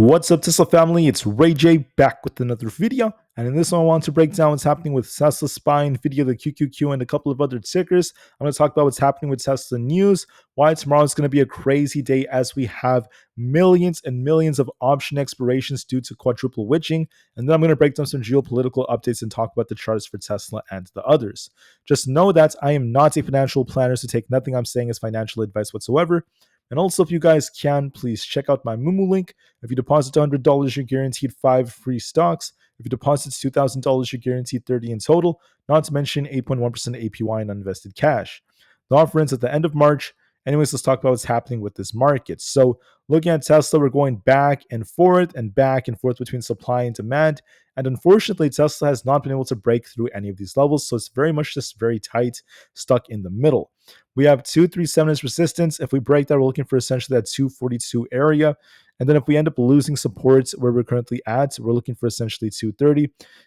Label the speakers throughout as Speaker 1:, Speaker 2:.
Speaker 1: What's up, Tesla family? It's Ray J back with another video. And in this one, I want to break down what's happening with Tesla Spy, Nvda, the QQQ, and a couple of other tickers. I'm going to talk about what's happening with Tesla news, why tomorrow is going to be a crazy day as we have millions and millions of option expirations due to quadruple witching. And then I'm going to break down some geopolitical updates and talk about the charts for Tesla and the others. Just know that I am not a financial planner, so take nothing I'm saying as financial advice whatsoever. And also, if you guys can, please check out my Moomoo link. If you deposit $100, you're guaranteed 5 free stocks. If you deposit $2,000, you're guaranteed 30 in total, not to mention 8.1% APY in uninvested cash. The offer ends at the end of March. Anyways, let's talk about what's happening with this market. So, looking at Tesla, we're going back and forth between supply and demand. And unfortunately, Tesla has not been able to break through any of these levels. So, it's very much just very tight, stuck in the middle. We have 237 as resistance. If we break that, we're looking for essentially that 242 area. And then if we end up losing support where we're currently at, we're looking for essentially 230.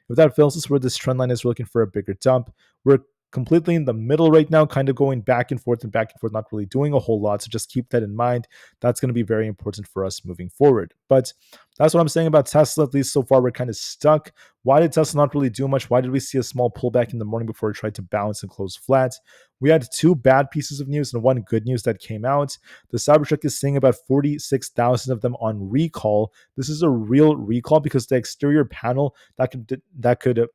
Speaker 1: If that fails us where this trend line is, we're looking for a bigger dump. We're completely in the middle right now, kind of going back and forth, not really doing a whole lot. So just keep that in mind. That's going to be very important for us moving forward. But that's what I'm saying about Tesla. At least so far, we're kind of stuck. Why did Tesla not really do much? Why did we see a small pullback in the morning before it tried to bounce and close flat? We had two bad pieces of news and one good news that came out. The Cybertruck is seeing about 46,000 of them on recall. This is a real recall because the exterior panel that could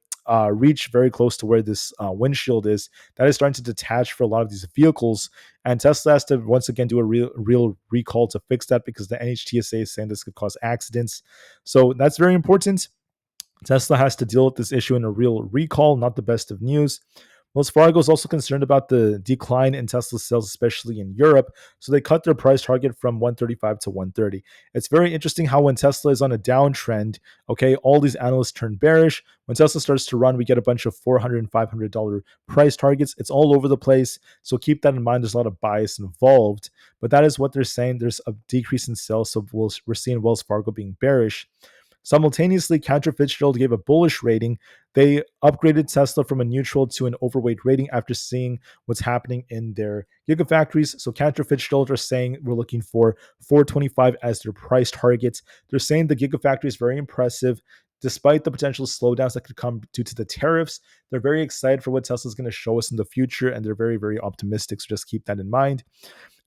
Speaker 1: reach very close to where this windshield is, that is starting to detach for a lot of these vehicles. And Tesla has to once again do a real recall to fix that because the NHTSA is saying this could cause accidents. So that's very important. Tesla has to deal with this issue in a real recall, not the best of news. Wells Fargo is also concerned about the decline in Tesla sales, especially in Europe. So they cut their price target from 135 to 130. It's very interesting how when Tesla is on a downtrend, okay, all these analysts turn bearish. When Tesla starts to run, we get a bunch of $400 and $500 price targets. It's all over the place. So keep that in mind. There's a lot of bias involved. But that is what they're saying. There's a decrease in sales. So we're seeing Wells Fargo being bearish. Simultaneously, Cantor Fitzgerald gave a bullish rating. They upgraded Tesla from a neutral to an overweight rating after seeing what's happening in their gigafactories. So Cantor Fitzgerald are saying we're looking for 425 as their price target. They're saying the gigafactory is very impressive. Despite the potential slowdowns that could come due to the tariffs, they're very excited for what Tesla is going to show us in the future, and they're very, very optimistic. So just keep that in mind.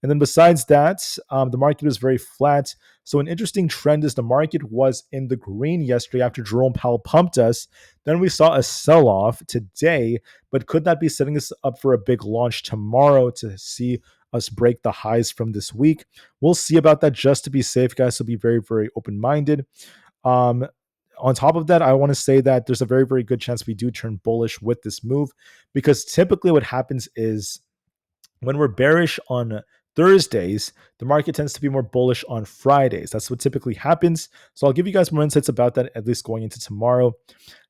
Speaker 1: And then besides that, the market was very flat. So an interesting trend is the market was in the green yesterday after Jerome Powell pumped us. Then we saw a sell-off today, but could that be setting us up for a big launch tomorrow to see us break the highs from this week? We'll see about that just to be safe, guys. So be very, very open-minded. On top of that, I want to say that there's a very, very good chance we do turn bullish with this move because typically what happens is when we're bearish on Thursdays, the market tends to be more bullish on Fridays. That's what typically happens. So I'll give you guys more insights about that, at least going into tomorrow.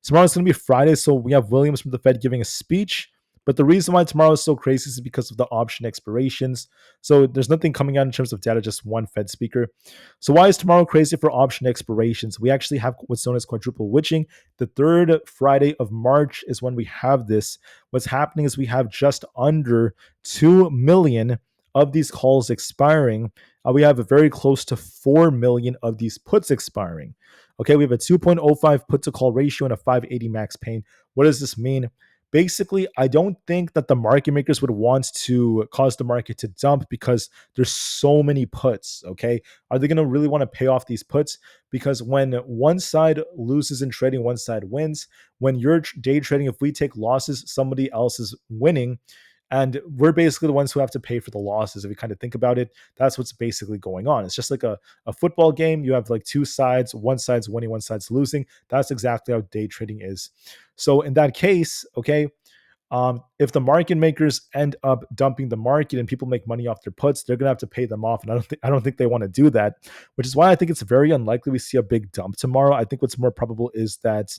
Speaker 1: Tomorrow's going to be Friday, so we have Williams from the Fed giving a speech. But the reason why tomorrow is so crazy is because of the option expirations. So there's nothing coming out in terms of data, just one Fed speaker. So why is tomorrow crazy for option expirations? We actually have what's known as quadruple witching. The third Friday of March is when we have this. What's happening is we have just under 2 million of these calls expiring. We have very close to 4 million of these puts expiring. Okay, we have a 2.05 put to call ratio and a 580 max pain. What does this mean? Basically, I don't think that the market makers would want to cause the market to dump because there's so many puts, okay? Are they going to really want to pay off these puts? Because when one side loses in trading, one side wins. When you're day trading, if we take losses, somebody else is winning. And we're basically the ones who have to pay for the losses. If you kind of think about it, that's what's basically going on. It's just like a football game. You have like two sides. One side's winning, one side's losing. That's exactly how day trading is. So in that case, okay, if the market makers end up dumping the market and people make money off their puts, they're gonna have to pay them off, and I don't think they want to do that. Which is why I think it's very unlikely we see a big dump tomorrow. I think what's more probable is that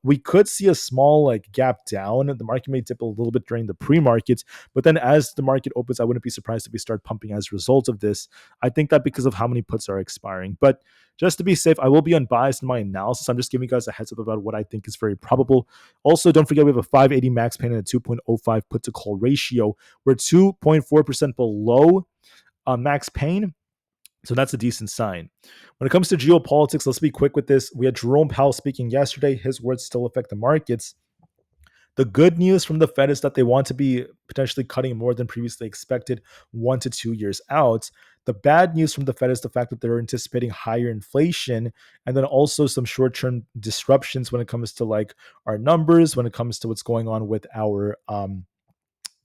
Speaker 1: we could see a small like gap down. The market may dip a little bit during the pre-market, but then as the market opens, I wouldn't be surprised if we start pumping as a result of this. I think that because of how many puts are expiring, but just to be safe, I will be unbiased in my analysis. I'm just giving you guys a heads up about what I think is very probable. Also, don't forget we have a 580 max pain and a 2.05 put to call ratio. We're 2.4% below max pain. So that's a decent sign. When it comes to geopolitics, let's be quick with this. We had Jerome Powell speaking yesterday. His words still affect the markets. The good news from the Fed is that they want to be potentially cutting more than previously expected 1 to 2 years out. The bad news from the Fed is the fact that they're anticipating higher inflation and then also some short term disruptions when it comes to like our numbers, when it comes to what's going on with our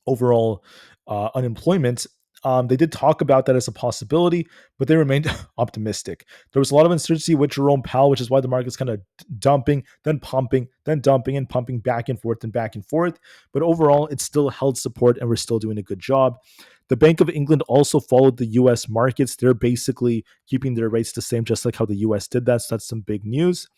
Speaker 1: overall unemployment. They did talk about that as a possibility, but they remained optimistic. There was a lot of uncertainty with Jerome Powell, which is why the market's kind of dumping, then pumping, then dumping and pumping back and forth and back and forth. But overall, it still held support and we're still doing a good job. The Bank of England also followed the US markets. They're basically keeping their rates the same, just like how the US did that. So that's some big news.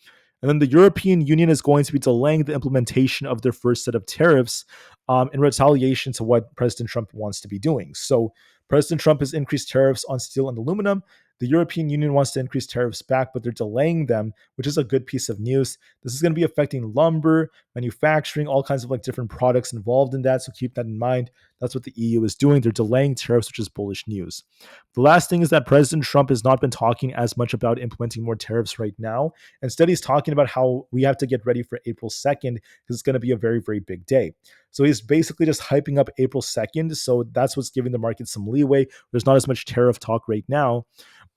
Speaker 1: And then the European Union is going to be delaying the implementation of their first set of tariffs in retaliation to what President Trump wants to be doing. So President Trump has increased tariffs on steel and aluminum. The European Union wants to increase tariffs back, but they're delaying them, which is a good piece of news. This is going to be affecting lumber, manufacturing, all kinds of like different products involved in that. So keep that in mind. That's what the EU is doing. They're delaying tariffs, which is bullish news. The last thing is that President Trump has not been talking as much about implementing more tariffs right now. Instead, he's talking about how we have to get ready for April 2nd because it's going to be a very, very big day. So he's basically just hyping up April 2nd. So that's what's giving the market some leeway. There's not as much tariff talk right now.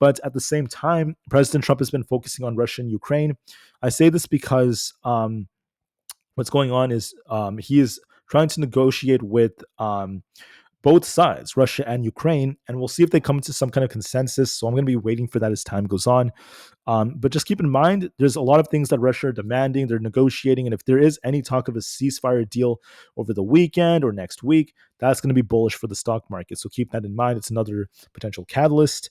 Speaker 1: But at the same time, President Trump has been focusing on Russia and Ukraine. I say this because what's going on is he is trying to negotiate with both sides, Russia and Ukraine, and we'll see if they come to some kind of consensus. So I'm going to be waiting for that as time goes on. But just keep in mind, there's a lot of things that Russia are demanding, they're negotiating, and if there is any talk of a ceasefire deal over the weekend or next week, that's going to be bullish for the stock market. So keep that in mind. It's another potential catalyst.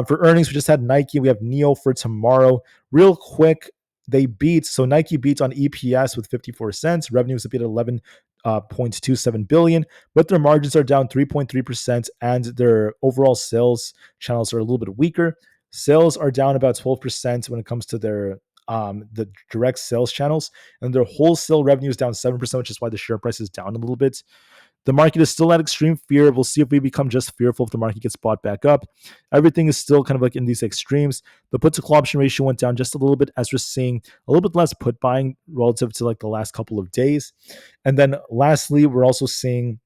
Speaker 1: For earnings, we just had Nike. We have NEO for tomorrow. Real quick, they beat. So Nike beats on EPS with 54 cents. Revenues up at 11.27 billion, but their margins are down 3.3%, and their overall sales channels are a little bit weaker. Sales are down about 12% when it comes to their the direct sales channels, and their wholesale revenue is down 7%, which is why the share price is down a little bit. The market is still at extreme fear. We'll see if we become just fearful if the market gets bought back up. Everything is still kind of like in these extremes. The put to call option ratio went down just a little bit as we're seeing a little bit less put buying relative to like the last couple of days. And then lastly, we're also seeing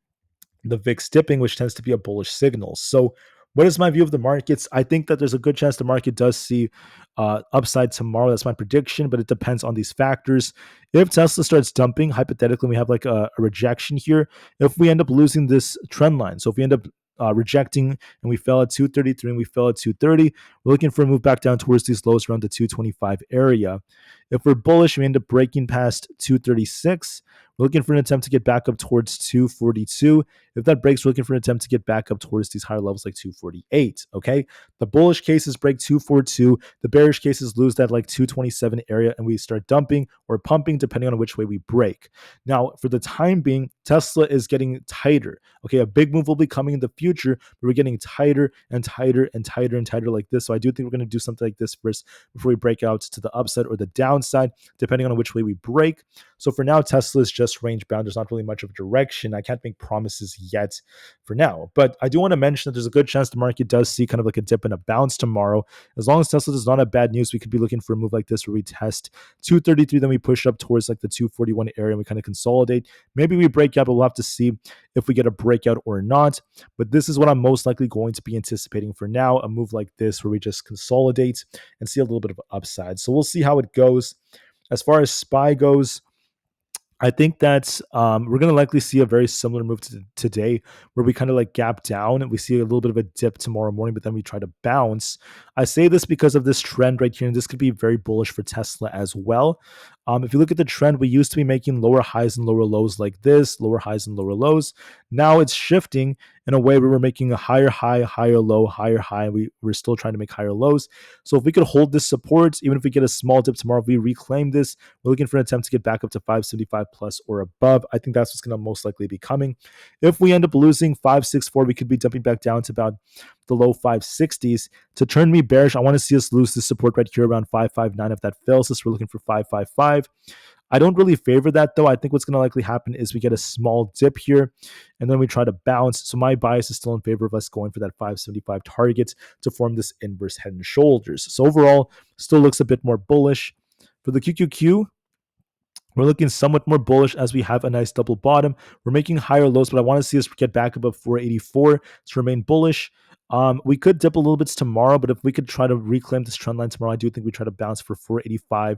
Speaker 1: the VIX dipping, which tends to be a bullish signal. So what is my view of the markets? I think that there's a good chance the market does see upside tomorrow. That's my prediction, but it depends on these factors. If Tesla starts dumping, hypothetically, we have like a rejection here. If we end up losing this trend line, so if we end up rejecting and we fell at 233 and we fell at 230, we're looking for a move back down towards these lows around the 225 area. If we're bullish, we end up breaking past 236. We're looking for an attempt to get back up towards 242. If that breaks, we're looking for an attempt to get back up towards these higher levels like 248. Okay. The bullish cases break 242. The bearish cases lose that like 227 area and we start dumping or pumping depending on which way we break. Now, for the time being, Tesla is getting tighter. Okay. A big move will be coming in the future, but we're getting tighter and tighter and tighter and tighter like this. So I do think we're going to do something like this first before we break out to the upside or the downside, depending on which way we break. So for now, Tesla is just range bound. There's not really much of a direction. I can't make promises yet for now, but I do want to mention that there's a good chance the market does see kind of like a dip and a bounce tomorrow. As long as Tesla does not have bad news, we could be looking for a move like this where we test 233, then we push up towards like the 241 area and we kind of consolidate. Maybe we break out, but we'll have to see if we get a breakout or not. But this is what I'm most likely going to be anticipating for now, a move like this where we just consolidate and see a little bit of upside. So we'll see how it goes. As far as SPY goes, I think that we're going to likely see a very similar move to today where we kind of like gap down and we see a little bit of a dip tomorrow morning, but then we try to bounce. I say this because of this trend right here, and this could be very bullish for Tesla as well. If you look at the trend, we used to be making lower highs and lower lows like this, lower highs and lower lows. Now it's shifting in a way where we're making a higher high, higher low, higher high. We're still trying to make higher lows. So if we could hold this support, even if we get a small dip tomorrow, if we reclaim this, we're looking for an attempt to get back up to 575 plus or above. I think that's what's going to most likely be coming. If we end up losing 564, we could be jumping back down to about the low 560s. To turn me bearish, I want to see us lose this support right here around 559. If that fails us, we're looking for 555. I don't really favor that though. I think what's going to likely happen is we get a small dip here and then we try to bounce. So my bias is still in favor of us going for that 575 target to form this inverse head and shoulders. So overall, still looks a bit more bullish. For the QQQ, we're looking somewhat more bullish as we have a nice double bottom. We're making higher lows, but I want to see us get back above 484 to remain bullish. We could dip a little bit tomorrow, but if we could try to reclaim this trend line tomorrow, I do think we try to bounce for 485.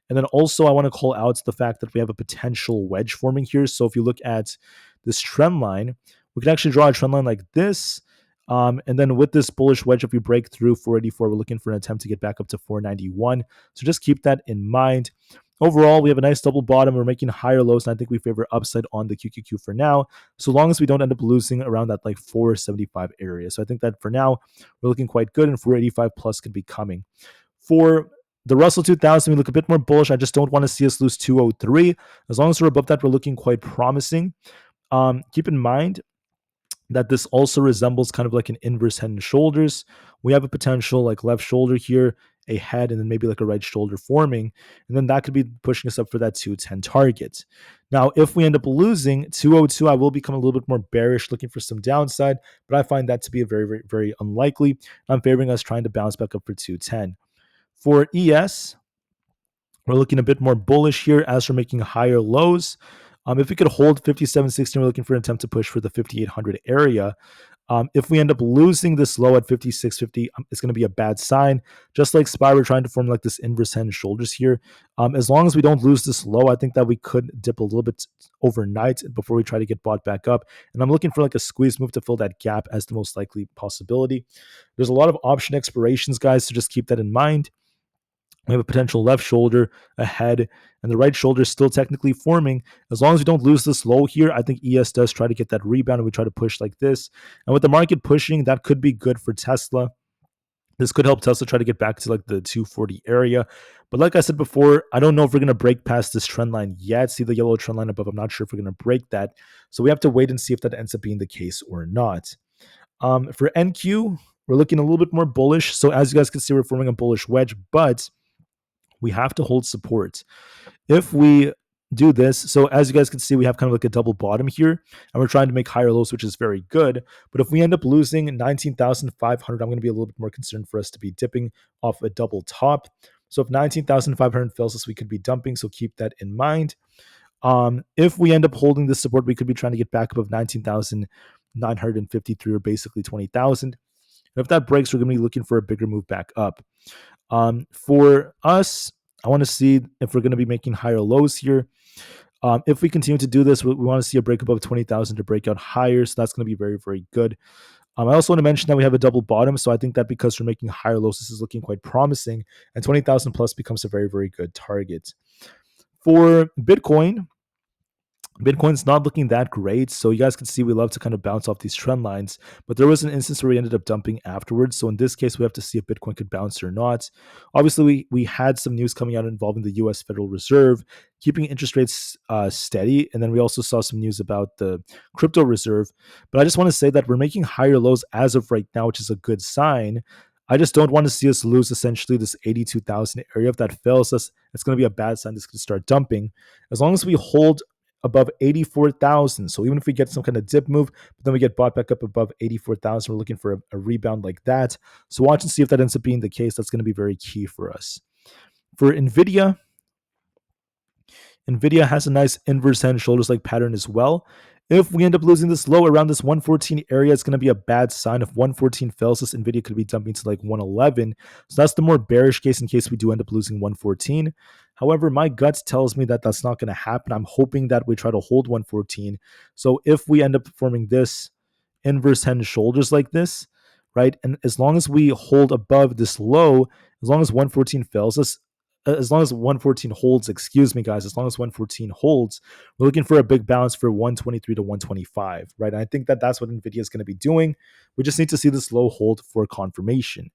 Speaker 1: And then also, I want to call out the fact that we have a potential wedge forming here. So if you look at this trend line, we can actually draw a trend line like this. And then with this bullish wedge, if we break through 484, we're looking for an attempt to get back up to 491. So just keep that in mind. Overall, we have a nice double bottom. We're making higher lows, and I think we favor upside on the QQQ for now, so long as we don't end up losing around that like 475 area. So I think that for now, we're looking quite good, and 485 plus could be coming. For the Russell 2000, we look a bit more bullish. I just don't want to see us lose 203. As long as we're above that, we're looking quite promising. Keep in mind that this also resembles kind of like an inverse head and shoulders. We have a potential like left shoulder here, a head, and then maybe like a right shoulder forming. And then that could be pushing us up for that 210 target. Now, if we end up losing 202, I will become a little bit more bearish, looking for some downside, but I find that to be a very, very, very unlikely. I'm favoring us trying to bounce back up for 210. For ES, we're looking a bit more bullish here as we're making higher lows. If we could hold 57.16, we're looking for an attempt to push for the 5800 area. If we end up losing this low at 56.50, it's going to be a bad sign. Just like SPY, we're trying to form like this inverse head and shoulders here. As long as we don't lose this low, I think that we could dip a little bit overnight before we try to get bought back up. And I'm looking for like a squeeze move to fill that gap as the most likely possibility. There's a lot of option expirations, guys, so just keep that in mind. We have a potential left shoulder, a head, and the right shoulder is still technically forming. As long as we don't lose this low here, I think ES does try to get that rebound and we try to push like this. And with the market pushing, that could be good for Tesla. This could help Tesla try to get back to like the 240 area. But like I said before, I don't know if we're going to break past this trend line yet. See the yellow trend line above. I'm not sure if we're going to break that. So we have to wait and see if that ends up being the case or not. For NQ, we're looking a little bit more bullish. So as you guys can see, we're forming a bullish wedge, but we have to hold support. If we do this, so as you guys can see, we have kind of like a double bottom here, and we're trying to make higher lows, which is very good. But if we end up losing 19,500, I'm going to be a little bit more concerned for us to be dipping off a double top. So if 19,500 fails us, we could be dumping, so keep that in mind. If we end up holding this support, we could be trying to get back above 19,953 or basically 20,000. And if that breaks, we're going to be looking for a bigger move back up. For us, I want to see if we're going to be making higher lows here. If we continue to do this, we want to see a break above 20,000 to break out higher. So that's going to be very, very good. I also want to mention that we have a double bottom. So I think that because we're making higher lows, this is looking quite promising. And 20,000 plus becomes a very, very good target. For Bitcoin's not looking that great. So you guys can see we love to kind of bounce off these trend lines. But there was an instance where we ended up dumping afterwards. So in this case, we have to see if Bitcoin could bounce or not. Obviously, we had some news coming out involving the U.S. Federal Reserve keeping interest rates steady. And then we also saw some news about the crypto reserve. But I just want to say that we're making higher lows as of right now, which is a good sign. I just don't want to see us lose essentially this 82,000 area. If that fails us, it's going to be a bad sign. This could start dumping. As long as we hold above 84,000. So even if we get some kind of dip move, but then we get bought back up above 84,000, we're looking for a rebound like that. So watch and see if that ends up being the case. That's going to be very key for us. For Nvda has a nice inverse head and shoulders like pattern as well. If we end up losing this low around this 114 area, it's going to be a bad sign. If 114 fails us, Nvidia could be dumping to like 111. So that's the more bearish case in case we do end up losing 114. However, my gut tells me that that's not going to happen. I'm hoping that we try to hold 114. So if we end up forming this inverse head and shoulders like this, right, and as long as we hold above this low, as long as 114 fails us, as long as 114 holds, excuse me, guys, as long as 114 holds, we're looking for a big bounce for 123 to 125, right? And I think that that's what NVIDIA is going to be doing. We just need to see this low hold for confirmation.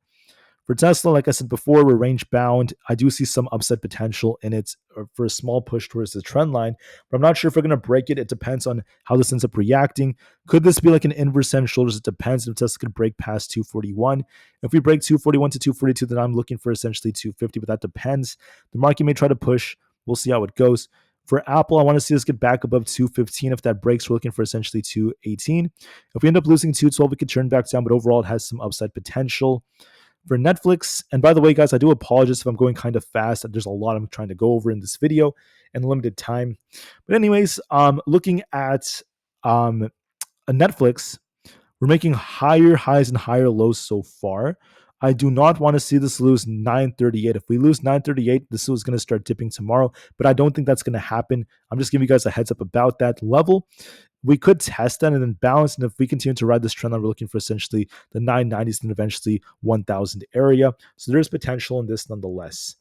Speaker 1: For Tesla, like I said before, we're range bound. I do see some upside potential in it for a small push towards the trend line, but I'm not sure if we're going to break it. It depends on how this ends up reacting. Could this be like an inverse head and shoulders? It depends if Tesla could break past 241. If we break 241 to 242, then I'm looking for essentially 250, but that depends. The market may try to push We'll see how it goes. For Apple, I want to see us get back above 215. If that breaks, we're looking for essentially 218. If we end up losing 212, we could turn back down, but overall, it has some upside potential. For Netflix, and by the way, guys, I do apologize if I'm going kind of fast. There's a lot I'm trying to go over in this video and limited time. But anyways, looking at a Netflix, we're making higher highs and higher lows so far. I do not want to see this lose 938. If we lose 938, this is going to start dipping tomorrow, but I don't think that's going to happen. I'm just giving you guys a heads up about that level. We could test that and then balance. And if we continue to ride this trend line, we're looking for essentially the 990s and eventually 1000 area. So there's potential in this nonetheless.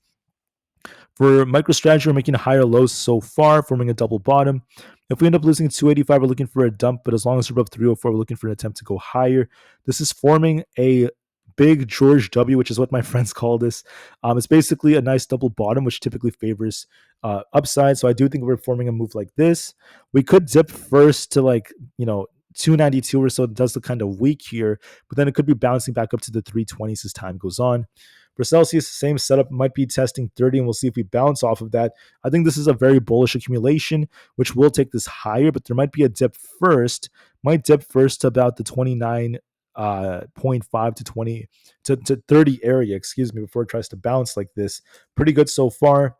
Speaker 1: For MicroStrategy, we're making higher lows so far, forming a double bottom. If we end up losing 285, we're looking for a dump, but as long as we're above 304, we're looking for an attempt to go higher. This is forming a big George W, which is what my friends call this. It's basically a nice double bottom, which typically favors upside. So I do think we're forming a move like this. We could dip first to 292 or so. It does look kind of weak here, but then it could be bouncing back up to the 320s as time goes on. For Celsius, same setup, might be testing 30, and we'll see if we bounce off of that. I think this is a very bullish accumulation, which will take this higher, but there might be a dip first. Might dip first to about the 29.5 to 20 to 30 area, excuse me, before it tries to bounce like this. Pretty good so far.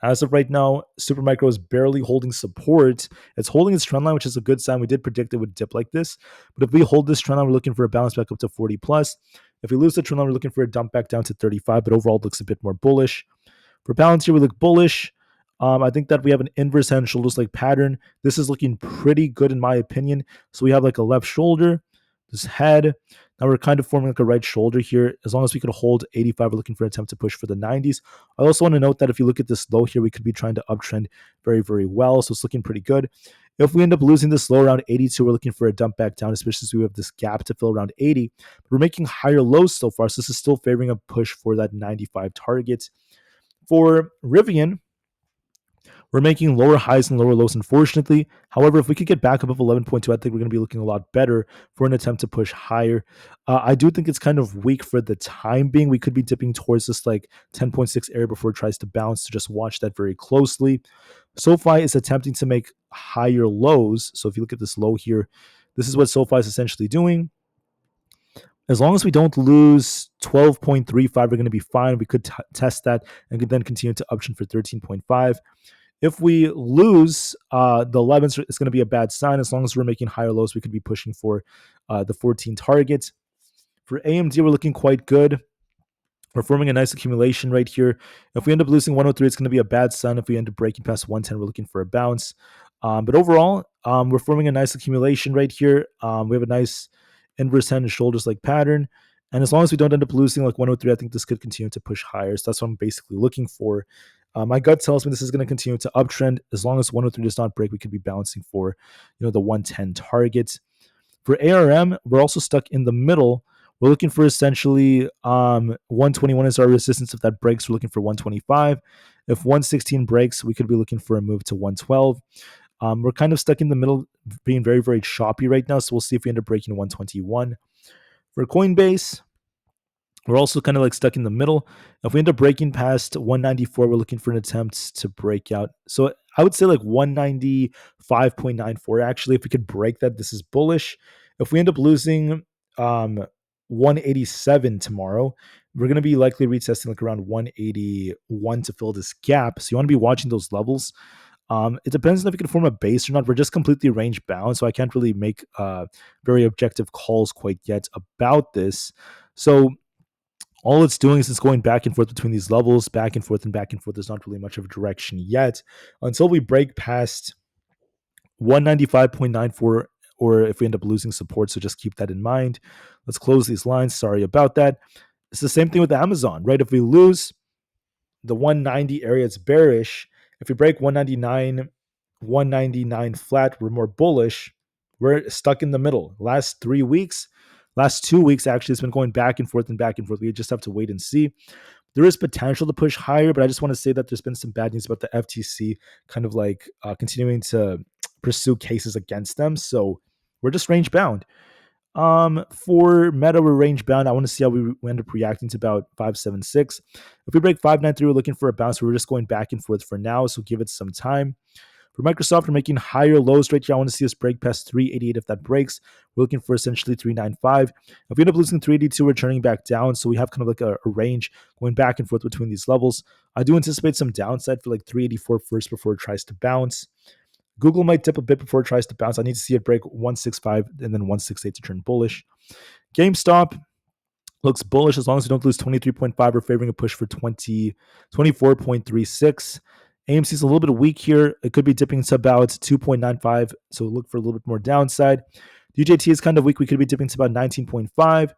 Speaker 1: As of right now, Supermicro is barely holding support. It's holding its trend line, which is a good sign. We did predict it would dip like this. But if we hold this trend line, we're looking for a bounce back up to 40 plus. If we lose the trend line, we're looking for a dump back down to 35, but overall it looks a bit more bullish. For Palantir, we look bullish. I think that we have an inverse head and shoulders like pattern. This is looking pretty good in my opinion. So we have like a left shoulder, this head. Now we're kind of forming like a right shoulder here. As long as we could hold 85, we're looking for an attempt to push for the 90s. I also want to note that if you look at this low here, we could be trying to uptrend very, very well. So it's looking pretty good. If we end up losing this low around 82, we're looking for a dump back down, especially as we have this gap to fill around 80. But we're making higher lows so far. So this is still favoring a push for that 95 target. For Rivian, we're making lower highs and lower lows, unfortunately. However, if we could get back above 11.2, I think we're going to be looking a lot better for an attempt to push higher. I do think it's kind of weak for the time being. We could be dipping towards this like 10.6 area before it tries to bounce, so just watch that very closely. SoFi is attempting to make higher lows. So if you look at this low here, this is what SoFi is essentially doing. As long as we don't lose 12.35, we're going to be fine. We could test that and could then continue to option for 13.5. If we lose the 11s, it's going to be a bad sign. As long as we're making higher lows, we could be pushing for the 14 targets. For AMD, we're looking quite good. We're forming a nice accumulation right here. If we end up losing 103, it's going to be a bad sign. If we end up breaking past 110, we're looking for a bounce. But overall, we're forming a nice accumulation right here. We have a nice inverse head and shoulders like pattern. And as long as we don't end up losing like 103, I think this could continue to push higher. So that's what I'm basically looking for. My gut tells me this is going to continue to uptrend. As long as 103 does not break, we could be bouncing for, the 110 targets. For ARM, we're also stuck in the middle. We're looking for essentially 121 is our resistance. If that breaks, we're looking for 125. If 116 breaks, we could be looking for a move to 112. We're kind of stuck in the middle, being very, very choppy right now. So we'll see if we end up breaking 121. For Coinbase, we're also kind of like stuck in the middle. If we end up breaking past 194, we're looking for an attempt to break out. So I would say like 195.94. Actually, if we could break that, this is bullish. If we end up losing 187 tomorrow, we're going to be likely retesting like around 181 to fill this gap. So you want to be watching those levels. It depends on if you can form a base or not. We're just completely range bound, so I can't really make very objective calls quite yet about this. So all it's doing is it's going back and forth between these levels, back and forth and back and forth. There's not really much of a direction yet until we break past 195.94, or if we end up losing support. So just keep that in mind. Let's close these lines. Sorry about that. It's the same thing with Amazon, right? If we lose the 190 area, it's bearish. If we break 199 flat, we're more bullish. We're stuck in the middle. Last 2 weeks, actually, it's been going back and forth and back and forth. We just have to wait and see. There is potential to push higher, but I just want to say that there's been some bad news about the FTC kind of like continuing to pursue cases against them. So we're just range bound. For meta, we're range bound. I want to see how we end up reacting to about 576. If we break 593, we're looking for a bounce. We're just going back and forth for now, so give it some time. For Microsoft, we're making higher lows right here. I want to see us break past 388. If that breaks, we're looking for essentially 395. If we end up losing 382, we're turning back down. So we have kind of like a range going back and forth between these levels. I do anticipate some downside for like 384 first before it tries to bounce. Google might dip a bit before it tries to bounce. I need to see it break 165 and then 168 to turn bullish. GameStop looks bullish as long as we don't lose 23.5. We're favoring a push for 24.36. AMC is a little bit weak here. It could be dipping to about 2.95, so look for a little bit more downside. DJT is kind of weak. We could be dipping to about 19.5.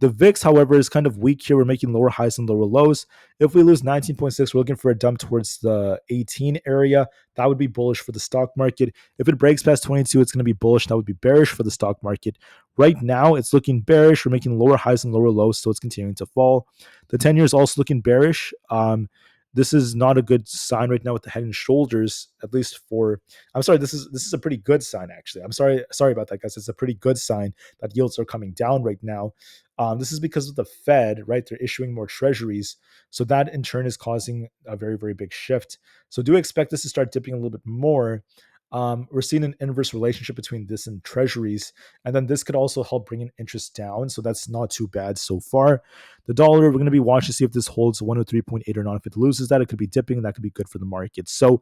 Speaker 1: The VIX, however, is kind of weak here. We're making lower highs and lower lows. If we lose 19.6, we're looking for a dump towards the 18 area. That would be bullish for the stock market. If it breaks past 22, it's going to be bullish. That would be bearish for the stock market. Right now, it's looking bearish. We're making lower highs and lower lows, so it's continuing to fall. The 10-year is also looking bearish. This is not a good sign right now with the head and shoulders, at least for. I'm sorry. This is a pretty good sign actually. I'm sorry about that, guys. It's a pretty good sign that yields are coming down right now. This is because of the Fed, right? They're issuing more treasuries, so that in turn is causing a very very big shift. So do expect this to start dipping a little bit more. We're seeing an inverse relationship between this and treasuries, and then this could also help bring in interest down. So that's not too bad so far. The dollar, we're going to be watching to see if this holds 103.8 or not. If it loses that, it could be dipping, and that could be good for the market. So,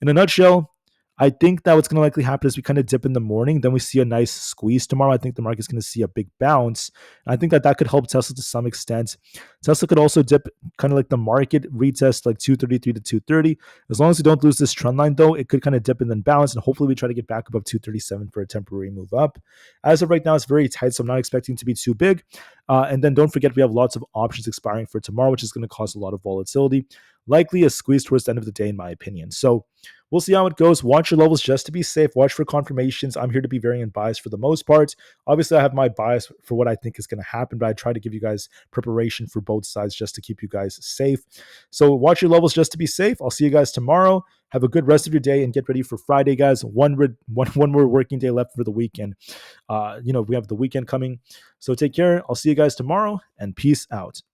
Speaker 1: in a nutshell, I think that what's going to likely happen is we kind of dip in the morning, then we see a nice squeeze tomorrow. I think the market's going to see a big bounce. And I think that that could help Tesla to some extent. Tesla could also dip kind of like the market, retest like 233 to 230. As long as we don't lose this trend line, though, it could kind of dip and then bounce. And hopefully we try to get back above 237 for a temporary move up. As of right now, it's very tight, so I'm not expecting to be too big. And then don't forget, we have lots of options expiring for tomorrow, which is going to cause a lot of volatility. Likely a squeeze towards the end of the day, in my opinion. So we'll see how it goes. Watch your levels just to be safe. Watch for confirmations. I'm here to be very unbiased for the most part. Obviously, I have my bias for what I think is going to happen, but I try to give you guys preparation for both sides just to keep you guys safe. So watch your levels just to be safe. I'll see you guys tomorrow. Have a good rest of your day and get ready for Friday, guys. One more working day left for the weekend. We have the weekend coming. So take care. I'll see you guys tomorrow and peace out.